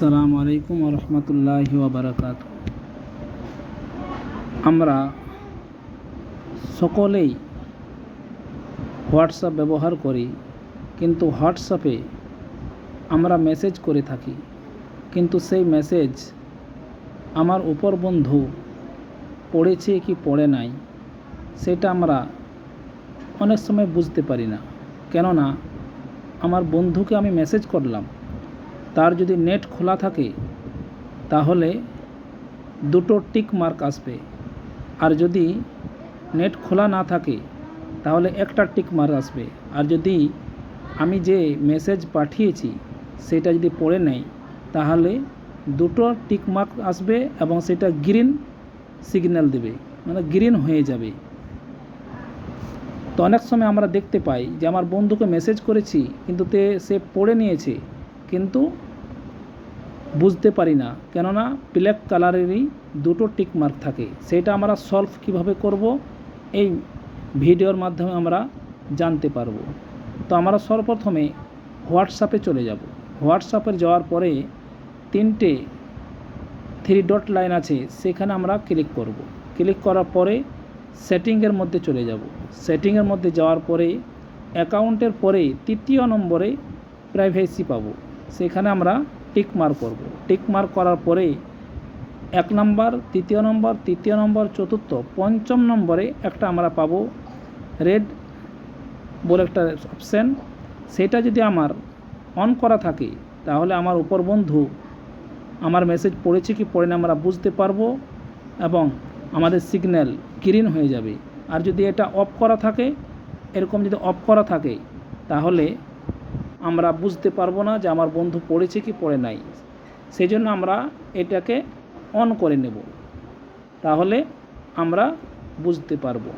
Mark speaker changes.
Speaker 1: আসসালামু আলাইকুম ওয়া রাহমাতুল্লাহি ওয়া বারাকাতুহু। আমরা সকলেই হোয়াটসঅ্যাপ ব্যবহার করি, কিন্তু হোয়াটসঅ্যাপে আমরা মেসেজ করে থাকি, কিন্তু সেই মেসেজ আমার উপর বন্ধু পড়েছে কি পড়ে নাই সেটা আমরা অনেক সময় বুঝতে পারি না। কেননা আমার বন্ধুকে আমি মেসেজ করলাম, তার যদি নেট খোলা থাকে তাহলে দুটো টিক মার্ক আসবে, আর যদি নেট খোলা না থাকে তাহলে একটা টিক মার্ক আসবে। আর যদি আমি যে মেসেজ পাঠিয়েছি সেটা যদি পড়ে নেয় তাহলে দুটো টিক মার্ক আসবে এবং সেটা গ্রিন সিগন্যাল দেবে, মানে গ্রিন হয়ে যাবে। তো অনেক সময় আমরা দেখতে পাই যে আমার বন্ধুকে মেসেজ করেছি কিন্তু সে পড়ে নিয়েছে, কিন্তু বুঝতে পারি না, কেননা ব্ল্যাক কালারেরই দুটো টিক মার্ক থাকে। সেটা আমরা সলভ কিভাবে করব এই ভিডিওর মাধ্যমে আমরা জানতে পারবো। তো আমরা সর্বপ্রথমে হোয়াটসঅ্যাপে চলে যাব। হোয়াটসঅ্যাপে যাওয়ার পরে তিনটে 3 ডট লাইন আছে, সেখানে আমরা ক্লিক করব। ক্লিক করার পরে সেটিংয়ের মধ্যে চলে যাব। সেটিংয়ের মধ্যে যাওয়ার পরে অ্যাকাউন্টের পরে 3য় নম্বরে প্রাইভেসি পাবো, সেখানে আমরা টিক মার্ক করব। টিক মার্ক করার পরে 1 নম্বর, 2য় নম্বর, 3য় নম্বর, 4র্থ, 5ম নম্বরে একটা আমরা পাবো রেড বলে একটা অপশান। সেটা যদি আমার অন করা থাকে তাহলে আমার উপর বন্ধু আমার মেসেজ পড়েছে কি পড়ে না আমরা বুঝতে পারবো এবং আমাদের সিগন্যাল গ্রিন হয়ে যাবে। আর যদি এটা অফ করা থাকে, এরকম যদি অফ করা থাকে তাহলে আমরা বুঝতে পারবো না যে আমার বন্ধু পড়েছে কি পড়ে নাই। সেই জন্য আমরা এটাকে অন করে নেব, তাহলে আমরা বুঝতে পারবো।